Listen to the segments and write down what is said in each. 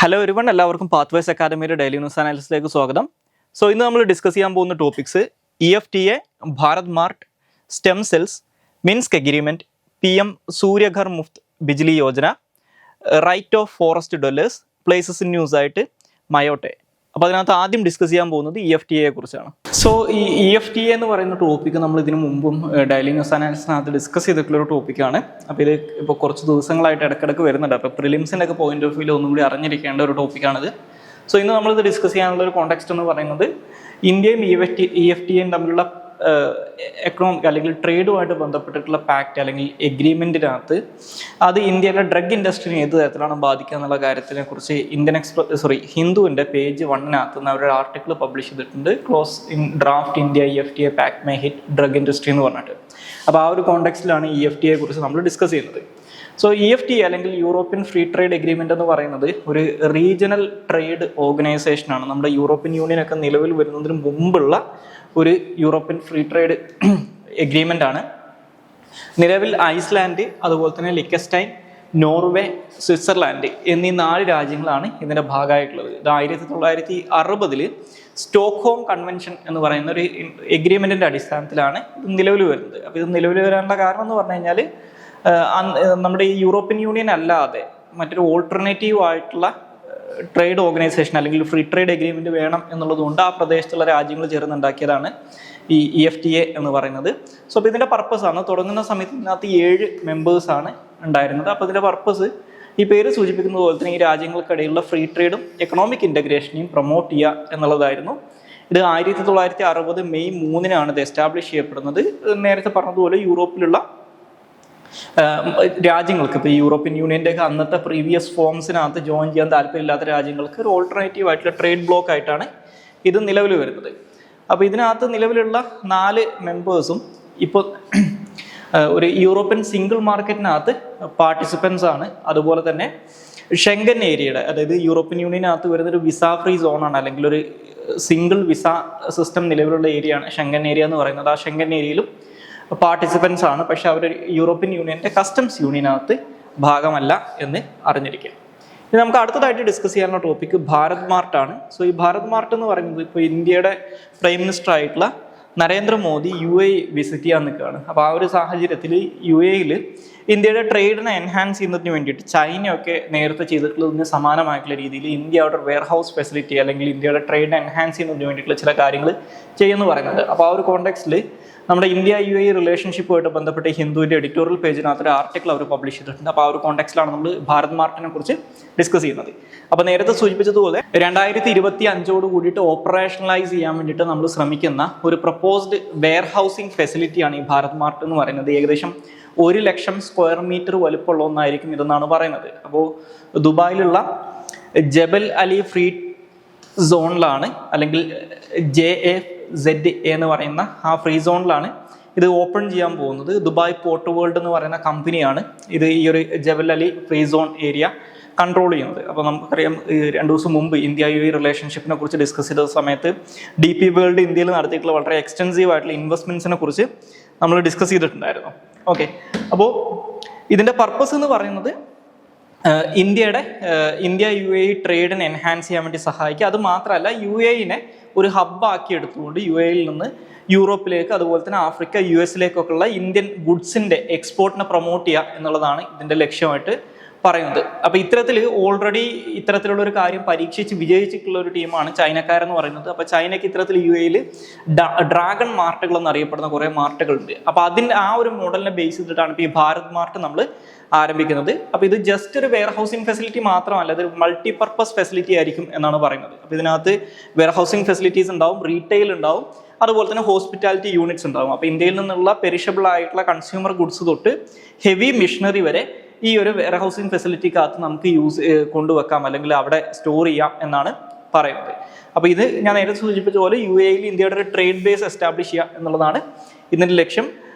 Hello everyone, എല്ലാവർക്കും Pathways അക്കാദമിയുടെ daily news അനാലിസിലേക്ക് സ്വാഗതം. ഇന്ന് നമ്മൾ ഡിസ്കസ് ചെയ്യാൻ പോകുന്ന topics EFTA, Bharat Mart, stem cells, Minsk agreement, PM Suryaghar Muft Bijli Yojana, right of forest dwellers, places in news ആയിട്ട് മയോട്ടെ. അപ്പോൾ അതിനകത്ത് ആദ്യം ഡിസ്കസ് ചെയ്യാൻ പോകുന്നത് EFTA കുറിച്ചാണ്. ഈ EFTA എന്ന് പറയുന്ന ടോപ്പിക്ക് നമ്മൾ ഇതിനു മുമ്പും ഡെയിലി ന്യൂസ് അനാലിസിനകത്ത് ഡിസ്കസ് ചെയ്തിട്ടുള്ള ഒരു ടോപ്പിക്കാണ്. അപ്പോൾ ഇത് ഇപ്പോൾ കുറച്ച് ദിവസങ്ങളായിട്ട് ഇടയ്ക്കിടയ്ക്ക് വരുന്നുണ്ട്. അപ്പോൾ പ്രിലിംസിൻ്റെ ഒക്കെ പോയിന്റ് ഓഫ് വ്യൂ ഒന്നും കൂടി അറിഞ്ഞിരിക്കേണ്ട ഒരു ടോപ്പിക്കാണിത്. ഇന്ന് നമ്മളിത് ഡിസ്കസ് ചെയ്യാനുള്ള ഒരു കോണ്ടെക്സ്റ്റ് എന്ന് പറയുന്നത് ഇന്ത്യയും EFTAയും തമ്മിലുള്ള എക്കണോമിക് അല്ലെങ്കിൽ ട്രേഡുമായിട്ട് ബന്ധപ്പെട്ടിട്ടുള്ള പാക്റ്റ് അല്ലെങ്കിൽ എഗ്രിമെൻറ്റിനകത്ത് അത് ഇന്ത്യയിലെ ഡ്രഗ് ഇൻഡസ്ട്രിനെ ഏത് തരത്തിലാണ് ബാധിക്കുക എന്നുള്ള കാര്യത്തിനെ കുറിച്ച് ഹിന്ദുവിൻ്റെ പേജ് 1 അവരുടെ ആർട്ടിക്കിൾ പബ്ലിഷ് ചെയ്തിട്ടുണ്ട്. Clause in draft India EFTA pact may hit drug industry എന്ന് പറഞ്ഞിട്ട്. അപ്പോൾ ആ ഒരു കോണ്ടെക്സ്റ്റിലാണ് EFTA കുറിച്ച് നമ്മൾ ഡിസ്കസ് ചെയ്യുന്നത്. EFTA അല്ലെങ്കിൽ യൂറോപ്യൻ ഫ്രീ ട്രേഡ് എഗ്രിമെൻ്റ് എന്ന് പറയുന്നത് ഒരു റീജിയണൽ ട്രേഡ് ഓർഗനൈസേഷനാണ്. നമ്മുടെ യൂറോപ്യൻ യൂണിയനൊക്കെ നിലവിൽ വരുന്നതിന് മുമ്പുള്ള ഒരു യൂറോപ്യൻ ഫ്രീ ട്രേഡ് എഗ്രിമെൻ്റ് ആണ്. നിലവിൽ ഐസ്ലാൻഡ്, അതുപോലെ തന്നെ ലിക്കസ്റ്റൈൻ, നോർവേ, സ്വിറ്റ്സർലാൻഡ് എന്നീ 4 രാജ്യങ്ങളാണ് ഇതിൻ്റെ ഭാഗമായിട്ടുള്ളത്. ഇത് 1960 സ്റ്റോക്ക്ഹോം കൺവെൻഷൻ എന്ന് പറയുന്ന ഒരു എഗ്രിമെൻറ്റിൻ്റെ അടിസ്ഥാനത്തിലാണ് ഇത് നിലവിൽ വരുന്നത്. അപ്പോൾ ഇത് നിലവിൽ വരാനുള്ള കാരണം എന്ന് പറഞ്ഞു കഴിഞ്ഞാൽ നമ്മുടെ ഈ യൂറോപ്യൻ യൂണിയൻ അല്ലാതെ മറ്റൊരു ഓൾട്ടർനേറ്റീവ് ആയിട്ടുള്ള ട്രേഡ് ഓർഗനൈസേഷൻ അല്ലെങ്കിൽ ഫ്രീ ട്രേഡ് എഗ്രിമെൻറ്റ് വേണം എന്നുള്ളതുകൊണ്ട് ആ പ്രദേശത്തുള്ള രാജ്യങ്ങൾ ചേർന്നുണ്ടാക്കിയതാണ് ഈ EFTA എന്ന് പറയുന്നത്. അപ്പോൾ ഇതിൻ്റെ പർപ്പസാണ്, തുടങ്ങുന്ന സമയത്ത് ഇതിനകത്ത് 7 മെമ്പേഴ്സാണ് ഉണ്ടായിരുന്നത്. അപ്പോൾ ഇതിൻ്റെ പർപ്പസ് ഈ പേര് സൂചിപ്പിക്കുന്നത് പോലെ തന്നെ ഈ രാജ്യങ്ങൾക്കിടയിലുള്ള ഫ്രീ ട്രേഡും എക്കണോമിക് ഇൻ്റഗ്രേഷനെയും പ്രൊമോട്ട് ചെയ്യുക എന്നുള്ളതായിരുന്നു. ഇത് 1960 മെയ് 3 ഇത് എസ്റ്റാബ്ലിഷ് ചെയ്യപ്പെടുന്നത്. നേരത്തെ പറഞ്ഞതുപോലെ യൂറോപ്പിലുള്ള രാജ്യങ്ങൾക്ക്, ഇപ്പോൾ യൂറോപ്യൻ യൂണിയൻ്റെ ഒക്കെ അന്നത്തെ പ്രീവിയസ് ഫോംസിനകത്ത് ജോയിൻ ചെയ്യാൻ താല്പര്യമില്ലാത്ത രാജ്യങ്ങൾക്ക് ഒരു ഓൾട്ടർനേറ്റീവ് ആയിട്ടുള്ള ട്രേഡ് ബ്ലോക്ക് ആയിട്ടാണ് ഇത് നിലവിൽ വരുന്നത്. അപ്പോൾ ഇതിനകത്ത് നിലവിലുള്ള 4 മെമ്പേഴ്സും ഇപ്പോൾ ഒരു യൂറോപ്യൻ സിംഗിൾ മാർക്കറ്റിനകത്ത് പാർട്ടിസിപ്പൻസ് ആണ്. അതുപോലെ തന്നെ ഷെങ്കൻ ഏരിയയുടെ, അതായത് യൂറോപ്യൻ യൂണിയനകത്ത് വരുന്നൊരു വിസ ഫ്രീ സോണാണ്, അല്ലെങ്കിൽ ഒരു സിംഗിൾ വിസ സിസ്റ്റം നിലവിലുള്ള ഏരിയയാണ് ഷെങ്കൻ ഏരിയ എന്ന് പറയുന്നത്. ആ ഷെങ്കൻ ഏരിയയിലും പാർട്ടിസിപ്പൻസ് ആണ്. പക്ഷെ അവർ യൂറോപ്യൻ യൂണിയൻ്റെ കസ്റ്റംസ് യൂണിയനകത്ത് ഭാഗമല്ല എന്ന് അറിഞ്ഞിരിക്കുക. ഇനി നമുക്ക് അടുത്തതായിട്ട് ഡിസ്കസ് ചെയ്യാനുള്ള ടോപ്പിക്ക് ഭാരത് മാർട്ടാണ്. ഈ ഭാരത് മാർട്ട് എന്ന് പറയുന്നത് ഇപ്പോൾ ഇന്ത്യയുടെ പ്രൈം മിനിസ്റ്റർ ആയിട്ടുള്ള നരേന്ദ്രമോദി UAE വിസിറ്റ് ചെയ്യാൻ നിൽക്കുകയാണ്. അപ്പോൾ ആ ഒരു സാഹചര്യത്തിൽ UAEയിൽ ഇന്ത്യയുടെ ട്രേഡിനെ എൻഹാൻസ് ചെയ്യുന്നതിന് വേണ്ടിയിട്ട് ചൈനയൊക്കെ നേരത്തെ ചെയ്തിട്ടുള്ളതിന് സമാനമായിട്ടുള്ള രീതിയിൽ ഇന്ത്യ അവിടെ വെയർ ഹൗസ് ഫെസിലിറ്റി അല്ലെങ്കിൽ ഇന്ത്യയുടെ ട്രേഡിനെ എൻഹാൻസ് ചെയ്യുന്നതിന് വേണ്ടിയിട്ടുള്ള ചില കാര്യങ്ങൾ ചെയ്യുമെന്ന് പറയുന്നത്. അപ്പോൾ ആ ഒരു കോണ്ടെക്സ്റ്റിൽ നമ്മുടെ ഇന്ത്യ UAE റിലേഷൻഷിപ്പുമായിട്ട് ബന്ധപ്പെട്ട് ഹിന്ദുവിൻ്റെ എഡിറ്റോറിയൽ പേജിനകത്ത് ഒരു ആർട്ടിക്കിൾ അവർ പബ്ലിഷ് ചെയ്തിട്ടുണ്ട്. അപ്പോൾ ആ ഒരു കോണ്ടെക്സ്റ്റിലാണ് നമ്മൾ ഭാരത് മാർട്ടിനെ കുറിച്ച് ഡിസ്കസ് ചെയ്യുന്നത്. അപ്പോൾ നേരത്തെ സൂചിപ്പിച്ചതുപോലെ 2025 കൂടിയിട്ട് ഓപ്പറേഷണലൈസ് ചെയ്യാൻ വേണ്ടിയിട്ട് നമ്മൾ ശ്രമിക്കുന്ന ഒരു പ്രപ്പോസ്ഡ് വെയർ ഹൗസിംഗ് ഫെസിലിറ്റിയാണ് ഈ ഭാരത് മാർട്ട് എന്ന് പറയുന്നത്. ഏകദേശം 1,00,000 സ്ക്വയർ മീറ്റർ വലുപ്പമുള്ള ഒന്നായിരിക്കും ഇതെന്നാണ് പറയുന്നത്. അപ്പോൾ ദുബായിലുള്ള ജബൽ അലി ഫ്രീ സോണിലാണ്, അല്ലെങ്കിൽ JFZA എന്ന് പറയുന്ന ആ ഫ്രീ സോണിലാണ് ഇത് ഓപ്പൺ ചെയ്യാൻ പോകുന്നത്. ദുബായ് പോർട്ട് വേൾഡ് എന്ന് പറയുന്ന കമ്പനിയാണ് ഇത് ഈ ഒരു Jebel Ali free zone area control ചെയ്യുന്നത്. അപ്പോൾ നമുക്കറിയാം, 2 ദിവസം മുമ്പ് ഇന്ത്യ UAE റിലേഷൻഷിപ്പിനെ കുറിച്ച് ഡിസ്കസ് ചെയ്ത സമയത്ത് DP വേൾഡ് ഇന്ത്യയിൽ നടത്തിയിട്ടുള്ള വളരെ എക്സ്റ്റെൻസീവ് ആയിട്ടുള്ള ഇൻവെസ്റ്റ്മെൻറ്റ്സിനെ കുറിച്ച് നമ്മൾ ഡിസ്കസ് ചെയ്തിട്ടുണ്ടായിരുന്നു. ഓക്കെ, അപ്പോൾ ഇതിൻ്റെ പർപ്പസ് എന്ന് പറയുന്നത് ഇന്ത്യ UAE ട്രേഡിനെ എൻഹാൻസ് ചെയ്യാൻ വേണ്ടി സഹായിക്കുക. അത് മാത്രമല്ല, UAE-നെ ഒരു ഹബ്ബാക്കി എടുത്തുകൊണ്ട് UAE-ൽ നിന്ന് യൂറോപ്പിലേക്ക്, അതുപോലെ തന്നെ ആഫ്രിക്ക, US-ലേക്കൊക്കെയുള്ള ഇന്ത്യൻ ഗുഡ്സിൻ്റെ എക്സ്പോർട്ടിനെ പ്രൊമോട്ട് ചെയ്യുക എന്നുള്ളതാണ് ഇതിൻ്റെ ലക്ഷ്യമായിട്ട് പറയുന്നത്. അപ്പോൾ ഓൾറെഡി ഇത്തരത്തിലുള്ള ഒരു കാര്യം പരീക്ഷിച്ച് വിജയിച്ചിട്ടുള്ള ഒരു ടീമാണ് ചൈനക്കാരെന്ന് പറയുന്നത്. അപ്പോൾ ചൈനയ്ക്ക് ഇത്തരത്തിൽ UAE-ൽ ഡ്രാഗൺ മാർട്ടുകൾ എന്നറിയപ്പെടുന്ന കുറേ മാർട്ടുകളുണ്ട്. അപ്പോൾ ആ ഒരു മോഡലിനെ ബേസ് ചെയ്തിട്ടാണ് ഇപ്പോൾ ഈ ഭാരത് മാർട്ട് നമ്മൾ ആരംഭിക്കുന്നത്. അപ്പോൾ ഇത് ജസ്റ്റ് ഒരു വെയർ ഹൗസിംഗ് ഫെസിലിറ്റി മാത്രമല്ല, ഇത് മൾട്ടിപർപ്പസ് ഫെസിലിറ്റി ആയിരിക്കും എന്നാണ് പറയുന്നത്. അപ്പോൾ ഇതിനകത്ത് വെയർ ഹൗസിംഗ് ഫെസിലിറ്റീസ് ഉണ്ടാവും, റീറ്റെയിൽ ഉണ്ടാവും, അതുപോലെ തന്നെ ഹോസ്പിറ്റാലിറ്റി യൂണിറ്റ്സ് ഉണ്ടാവും. അപ്പോൾ ഇന്ത്യയിൽ നിന്നുള്ള പെരിഷബിൾ ആയിട്ടുള്ള കൺസ്യൂമർ ഗുഡ്സ് തൊട്ട് ഹെവി മിഷനറി വരെ ഈ ഒരു വെയർ ഹൗസിംഗ് ഫെസിലിറ്റിക്കകത്ത് നമുക്ക് കൊണ്ടുവെക്കാം, അല്ലെങ്കിൽ അവിടെ സ്റ്റോർ ചെയ്യാം എന്നാണ് പറയുന്നത്. അപ്പോൾ ഇത് ഞാൻ നേരത്തെ സൂചിപ്പിച്ച പോലെ UAE-ൽ ഇന്ത്യയുടെ ഒരു ട്രേഡ് ബേസ് എസ്റ്റാബ്ലിഷ് ചെയ്യുക എന്നുള്ളതാണ് ഇതിൻ്റെ ലക്ഷ്യം.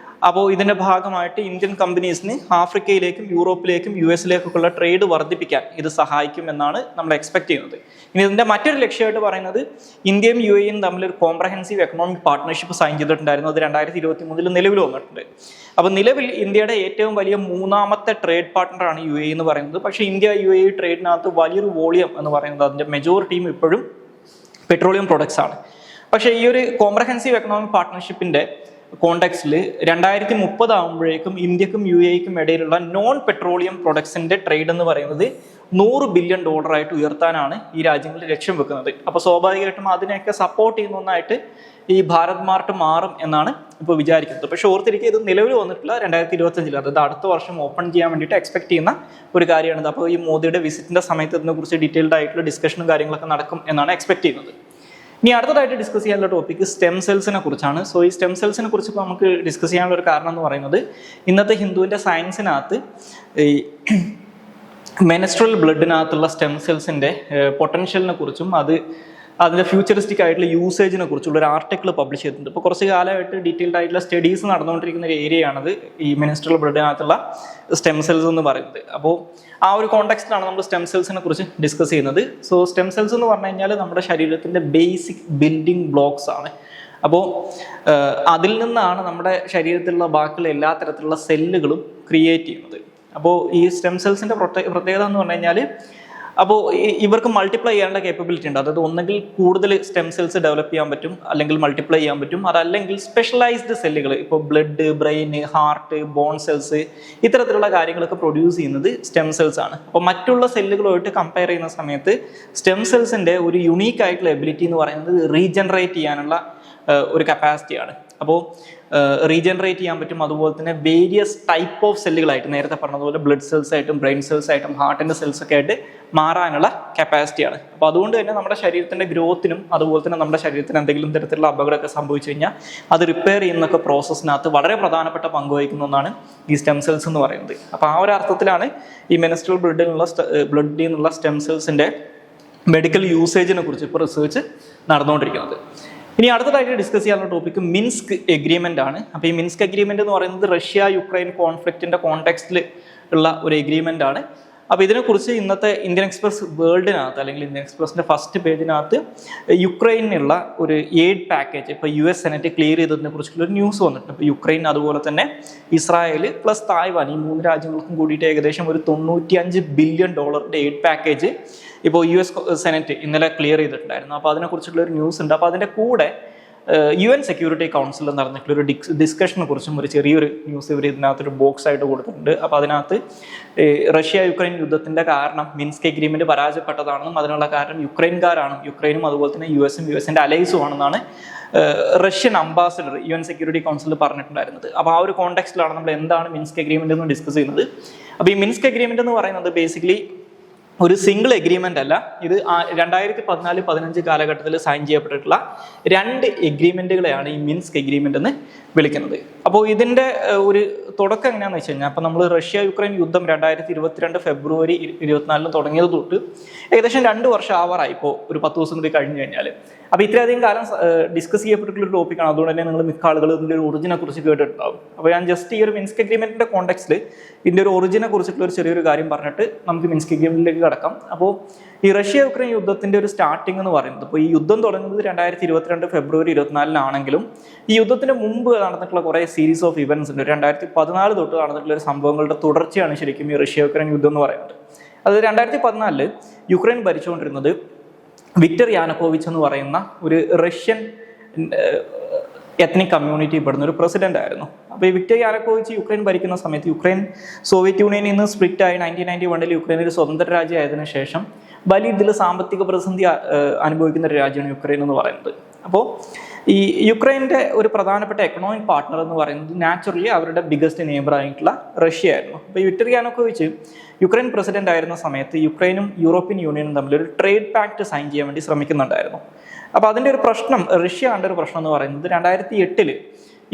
അപ്പോൾ ഇതിൻ്റെ ഭാഗമായിട്ട് ഇന്ത്യൻ കമ്പനീസിന് ആഫ്രിക്കയിലേക്കും യൂറോപ്പിലേക്കും US-ലേക്കൊക്കെയുള്ള ട്രേഡ് വർദ്ധിപ്പിക്കാൻ ഇത് സഹായിക്കും എന്നാണ് നമ്മൾ എക്സ്പെക്ട് ചെയ്യുന്നത്. ഇനി ഇതിൻ്റെ മറ്റൊരു ലക്ഷ്യമായിട്ട് പറയുന്നത് ഇന്ത്യയും UAE-യും തമ്മിലൊരു കോംപ്രഹെൻസീവ് എക്കണോമിക് പാർട്ട്ണർഷിപ്പ് സൈൻ ചെയ്തിട്ടുണ്ടായിരുന്നു. അത് 2023 നിലവിൽ വന്നിട്ടുണ്ട്. അപ്പോൾ നിലവിൽ ഇന്ത്യയുടെ ഏറ്റവും വലിയ മൂന്നാമത്തെ ട്രേഡ് പാർട്ട്ണറാണ് UAE എന്ന് പറയുന്നത്. പക്ഷേ ഇന്ത്യ UAE ട്രേഡിനകത്ത് വലിയൊരു വോളിയം എന്ന് പറയുന്നത് അതിൻ്റെ മെജോറിറ്റിയും ഇപ്പോഴും പെട്രോളിയം പ്രൊഡക്ട്സ് ആണ്. പക്ഷേ ഈ ഒരു കോംപ്രഹെൻസീവ് എക്കണോമിക് പാർട്ട്ണർഷിപ്പിൻ്റെ കോണ്ടെക്സ്റ്റിൽ 2030 ആകുമ്പോഴേക്കും ഇന്ത്യക്കും UAE-ക്കും ഇടയിലുള്ള നോൺ പെട്രോളിയം പ്രൊഡക്ട്സിൻ്റെ ട്രേഡ് എന്ന് പറയുന്നത് $100 ബില്യൺ ആയിട്ട് ഉയർത്താനാണ് ഈ രാജ്യങ്ങൾ ലക്ഷ്യം വെക്കുന്നത്. അപ്പോൾ സ്വാഭാവികമായിട്ടും അതിനെയൊക്കെ സപ്പോർട്ട് ചെയ്യുന്ന ഒന്നായിട്ട് ഈ ഭാരത് മാർട്ട് മാറും എന്നാണ് ഇപ്പോൾ വിചാരിക്കുന്നത്. പക്ഷേ ഓർത്തിരിക്കുക, ഇത് നിലവിൽ വന്നിട്ടുള്ള 2025, അതായത് അടുത്ത വർഷം ഓപ്പൺ ചെയ്യാൻ വേണ്ടിയിട്ട് എക്സ്പെക്ട് ചെയ്യുന്ന ഒരു കാര്യമാണിത്. അപ്പോൾ ഈ മോദിയുടെ വിസിറ്റിൻ്റെ സമയത്ത് ഇതിനെക്കുറിച്ച് ഡീറ്റെയിൽഡ് ആയിട്ടുള്ള ഡിസ്കഷനും കാര്യങ്ങളൊക്കെ നടക്കും എന്നാണ് എക്സ്പെക്ട് ചെയ്യുന്നത്. ഇനി അടുത്തതായിട്ട് ഡിസ്കസ് ചെയ്യാനുള്ള ടോപ്പിക്ക് സ്റ്റെം സെൽസിനെ കുറിച്ചാണ്. സോ ഈ സ്റ്റെം സെൽസിനെ കുറിച്ച് ഇപ്പോൾ നമുക്ക് ഡിസ്കസ് ചെയ്യാനുള്ള ഒരു കാരണം എന്ന് പറയുന്നത് ഇന്നത്തെ ഹിന്ദുവിൻ്റെ സയൻസിനകത്ത് ഈ മെനസ്ട്രൽ ബ്ലഡിനകത്തുള്ള സ്റ്റെം സെൽസിൻ്റെ പൊട്ടൻഷ്യലിനെ കുറിച്ചും അതിൻ്റെ ഫ്യൂച്ചറിസ്റ്റിക് ആയിട്ടുള്ള യൂസേജിനെ കുറിച്ചുള്ള ഒരു ആർട്ടിക്കിൾ പബ്ലിഷ് ചെയ്തിട്ടുണ്ട്. ഇപ്പോൾ കുറച്ച് കാലമായിട്ട് ഡീറ്റെയിൽഡ് ആയിട്ടുള്ള സ്റ്റഡീസ് നടന്നുകൊണ്ടിരിക്കുന്ന ഒരു ഏരിയയാണത് ഈ മെനസ്ട്രൽ ബ്ലഡിനകത്തുള്ള സ്റ്റെം സെൽസ് എന്ന് പറയുന്നത്. അപ്പോൾ ആ ഒരു കോണ്ടെക്സ്റ്റിലാണ് നമ്മൾ സ്റ്റെം സെൽസിനെ കുറിച്ച് ഡിസ്കസ് ചെയ്യുന്നത്. സോ സ്റ്റെം സെൽസ് എന്ന് പറഞ്ഞു കഴിഞ്ഞാൽ നമ്മുടെ ശരീരത്തിൻ്റെ ബേസിക് ബിൽഡിംഗ് ബ്ലോക്സ് ആണ്. അപ്പോൾ അതിൽ നിന്നാണ് നമ്മുടെ ശരീരത്തിലുള്ള ബാക്കിയുള്ള എല്ലാ തരത്തിലുള്ള സെല്ലുകളും ക്രിയേറ്റ് ചെയ്യുന്നത്. അപ്പോൾ ഈ സ്റ്റെം സെൽസിൻ്റെ പ്രത്യേകത എന്ന് പറഞ്ഞു കഴിഞ്ഞാൽ അപ്പോൾ ഇവർക്ക് മൾട്ടിപ്ലൈ ചെയ്യാനുള്ള കേപ്പബിലിറ്റി ഉണ്ട്. അതായത് ഒന്നെങ്കിൽ കൂടുതൽ സ്റ്റെം സെൽസ് ഡെവലപ്പ് ചെയ്യാൻ പറ്റും, അല്ലെങ്കിൽ മൾട്ടിപ്ലൈ ചെയ്യാൻ പറ്റും. അതല്ലെങ്കിൽ സ്പെഷ്യലൈസ്ഡ് സെല്ലുകൾ, ഇപ്പോൾ blood, brain, heart, bone cells, ഇത്തരത്തിലുള്ള കാര്യങ്ങളൊക്കെ പ്രൊഡ്യൂസ് ചെയ്യുന്നത് സ്റ്റെം സെൽസ് ആണ്. അപ്പോൾ മറ്റുള്ള സെല്ലുകളുമായിട്ട് കമ്പയർ ചെയ്യുന്ന സമയത്ത് സ്റ്റെം സെൽസിൻ്റെ ഒരു യുണീക്ക് ആയിട്ടുള്ള എബിലിറ്റി എന്ന് പറയുന്നത് റീജനറേറ്റ് ചെയ്യാനുള്ള ഒരു കപ്പാസിറ്റിയാണ്. അപ്പോൾ റീജനറേറ്റ് ചെയ്യാൻ പറ്റും. അതുപോലെ തന്നെ വേരിയസ് ടൈപ്പ് ഓഫ് സെല്ലുകളായിട്ട്, നേരത്തെ പറഞ്ഞതുപോലെ ബ്ലഡ് സെൽസ് ആയിട്ടും ബ്രെയിൻ സെൽസ് ആയിട്ടും ഹാർട്ടിൻ്റെ സെൽസ് ഒക്കെ ആയിട്ട് മാറാനുള്ള കപ്പാസിറ്റിയാണ്. അപ്പോൾ അതുകൊണ്ട് തന്നെ നമ്മുടെ ശരീരത്തിൻ്റെ ഗ്രോത്തിനും അതുപോലെ തന്നെ നമ്മുടെ ശരീരത്തിന് എന്തെങ്കിലും തരത്തിലുള്ള അപകടമൊക്കെ സംഭവിച്ചു കഴിഞ്ഞാൽ അത് റിപ്പയർ ചെയ്യുന്നൊക്കെ പ്രോസസ്സിനകത്ത് വളരെ പ്രധാനപ്പെട്ട പങ്ക് വഹിക്കുന്ന ഒന്നാണ് ഈ സ്റ്റെം സെൽസ് എന്ന് പറയുന്നത്. അപ്പോൾ ആ ഒരു അർത്ഥത്തിലാണ് ഈ മെനസ്ട്രൽ ബ്ലഡിൽ നിന്നുള്ള സ്റ്റെം സെൽസിൻ്റെ മെഡിക്കൽ യൂസേജിനെ കുറിച്ച് ഇപ്പോൾ റിസർച്ച് നടന്നുകൊണ്ടിരിക്കുന്നത്. ഇനി അടുത്തതായിട്ട് ഡിസ്കസ് ചെയ്യാനുള്ള ടോപ്പിക്ക് മിൻസ്ക് എഗ്രിമെൻ്റ് ആണ്. അപ്പോൾ ഈ മിൻസ്ക് എഗ്രിമെൻ്റ് എന്ന് പറയുന്നത് റഷ്യ-യുക്രൈൻ കോൺഫ്ലിക്റ്റിൻ്റെ കോണ്ടെക്സ്റ്റിൽ ഉള്ള ഒരു എഗ്രിമെൻ്റ് ആണ്. അപ്പോൾ ഇതിനെക്കുറിച്ച് ഇന്നത്തെ ഇന്ത്യൻ എക്സ്പ്രസ് വേൾഡിനകത്ത്, അല്ലെങ്കിൽ ഇന്ത്യൻ എക്സ്പ്രസിൻ്റെ ഫസ്റ്റ് പേജിനകത്ത് യുക്രൈനുള്ള ഒരു എയ്ഡ് പാക്കേജ് ഇപ്പോൾ US സെനറ്റ് ക്ലിയർ ചെയ്തതിനെ കുറിച്ചുള്ള ഒരു ന്യൂസ് വന്നിട്ടുണ്ട്. ഇപ്പോൾ യുക്രൈൻ, അതുപോലെ തന്നെ ഇസ്രായേൽ പ്ലസ് തായ്വാൻ, ഈ 3 രാജ്യങ്ങൾക്കും കൂടിയിട്ട് ഏകദേശം ഒരു $95 ബില്യൺ എയ്ഡ് പാക്കേജ് ഇപ്പോൾ US സെനറ്റ് ഇന്നലെ ക്ലിയർ ചെയ്തിട്ടുണ്ടായിരുന്നു. അപ്പോൾ അതിനെക്കുറിച്ചുള്ള ഒരു ന്യൂസ് ഉണ്ട്. അപ്പോൾ അതിൻ്റെ കൂടെ UN സെക്യൂരിറ്റി കൗൺസിലിൽ നടന്നിട്ടുള്ള ഒരു ഡിസ്കഷനെ കുറിച്ചും ഒരു ചെറിയൊരു ന്യൂസ് ഇവർ ഇതിനകത്തൊരു ബോക്സ് ആയിട്ട് കൊടുത്തിട്ടുണ്ട്. അപ്പോൾ അതിനകത്ത് റഷ്യ-യുക്രൈൻ യുദ്ധത്തിൻ്റെ കാരണം മിൻസ്ക് എഗ്രിമെൻറ്റ് പരാജയപ്പെട്ടതാണെന്നും അതിനുള്ള കാരണം യുക്രൈൻകാരാണ്, യുക്രൈനും അതുപോലെ തന്നെ US-ഉം US-ൻ്റെ അലൈസും ആണെന്നാണ് റഷ്യൻ അംബാസഡർ UN സെക്യൂരിറ്റി കൗൺസിലിൽ പറഞ്ഞിട്ടുണ്ടായിരുന്നത്. അപ്പോൾ ആ ഒരു കോണ്ടെക്സ്റ്റിലാണ് നമ്മൾ എന്താണ് മിൻസ്ക് എഗ്രിമെൻ്റ് എന്ന് ഡിസ്കസ് ചെയ്യുന്നത്. അപ്പോൾ ഈ മിൻസ്ക് എഗ്രിമെൻ്റ് എന്ന് പറയുന്നത് ബേസിക്കലി ഒരു സിംഗിൾ എഗ്രിമെൻ്റ് അല്ല. ഇത് 2014-15 കാലഘട്ടത്തിൽ സൈൻ ചെയ്യപ്പെട്ടിട്ടുള്ള 2 എഗ്രിമെൻറ്റുകളെയാണ് ഈ മിൻസ്ക് എഗ്രിമെൻ്റ് എന്ന് വിളിക്കുന്നത്. അപ്പോൾ ഇതിൻ്റെ ഒരു തുടക്കം എങ്ങനെയാണെന്ന് വെച്ച് കഴിഞ്ഞാൽ, അപ്പോൾ നമ്മൾ റഷ്യ-യുക്രൈൻ യുദ്ധം 2022 ഫെബ്രുവരി 24 തുടങ്ങിയത് തൊട്ട് ഏകദേശം 2 വർഷം ആവാറായി. ഇപ്പോൾ ഒരു 10 ദിവസം കൂടി കഴിഞ്ഞ് കഴിഞ്ഞാൽ. അപ്പോൾ ഇത്രയധികം കാലം ഡിസ്കസ് ചെയ്യപ്പെട്ടിട്ടുള്ള ഒരു ടോപ്പിക്കാണ്. അതുകൊണ്ട് തന്നെ നിങ്ങൾ മിക്ക ആളുകൾ ഇതിൻ്റെ ഒരു ഒറിജിനെ കുറിച്ച് കേട്ടിട്ടുണ്ടാവും. അപ്പോൾ ഞാൻ ജസ്റ്റ് ഈ ഒരു മിൻസ്ക് എഗ്രിമെൻറ്റിൻ്റെ കോണ്ടെക്സ്റ്റിൽ ഇതിൻ്റെ ഒരു ഒറിജിനെ കുറിച്ചിട്ടുള്ള ഒരു ചെറിയൊരു കാര്യം പറഞ്ഞിട്ട് നമുക്ക് മിൻസ്ക് എഗ്രിമെൻറ്റിലേക്ക് കടക്കാം. അപ്പോൾ ഈ റഷ്യ-യുക്രൈൻ യുദ്ധത്തിൻ്റെ ഒരു സ്റ്റാർട്ടിംഗ് എന്ന് പറയുന്നത്, ഇപ്പോൾ ഈ യുദ്ധം തുടങ്ങുന്നത് 2022 ഫെബ്രുവരി 24 ഈ യുദ്ധത്തിന് മുമ്പ് നടന്നിട്ടുള്ള കുറേ സീരീസ് ഓഫ് ഇവൻറ്റ്സ് ഉണ്ട്. 2014 തൊട്ട് നടന്നിട്ടുള്ള ഒരു സംഭവങ്ങളുടെ തുടർച്ചയാണ് ശരിക്കും ഈ റഷ്യ-യുക്രൈൻ യുദ്ധം എന്ന് പറയുന്നത്. അത് 2014 യുക്രൈൻ ഭരിച്ചുകൊണ്ടിരുന്നത് വിക്ടർ യാനുക്കോവിച്ച് എന്ന് പറയുന്ന ഒരു റഷ്യൻ എത്നിക് കമ്മ്യൂണിറ്റി പെടുന്ന ഒരു പ്രസിഡന്റ് ആയിരുന്നു. അപ്പോൾ ഈ വിക്ടർ യാനുക്കോവിച്ച് യുക്രൈൻ ഭരിക്കുന്ന സമയത്ത് യുക്രൈൻ സോവിയറ്റ് യൂണിയനിൽ നിന്ന് സ്പ്ലിറ്റ് ആയി 1991 യുക്രൈൻ ഒരു സ്വതന്ത്ര രാജ്യമായതിനു ശേഷം വലിയ ഇതിൽ സാമ്പത്തിക പ്രതിസന്ധി അനുഭവിക്കുന്ന ഒരു രാജ്യമാണ് യുക്രൈൻ എന്ന് പറയുന്നത്. അപ്പോൾ ഈ യുക്രൈൻ്റെ ഒരു പ്രധാനപ്പെട്ട എക്കണോമിക് പാർട്ട്ണർ എന്ന് പറയുന്നത് നാച്ചുറലി അവരുടെ ബിഗസ്റ്റ് നെയ്ബർ ആയിട്ടുള്ള റഷ്യ ആയിരുന്നു. അപ്പോൾ വിക്ടർ യാനുക്കോവിച്ച് യുക്രൈൻ പ്രസിഡന്റ് ആയിരുന്ന സമയത്ത് യുക്രൈനും യൂറോപ്യൻ യൂണിയനും തമ്മിൽ ഒരു ട്രേഡ് പാക്ട് സൈൻ ചെയ്യാൻ വേണ്ടി ശ്രമിക്കുന്നുണ്ടായിരുന്നു. അപ്പോൾ അതിൻ്റെ ഒരു പ്രശ്നം, റഷ്യ കണ്ട ഒരു പ്രശ്നം എന്ന് പറയുന്നത് 2008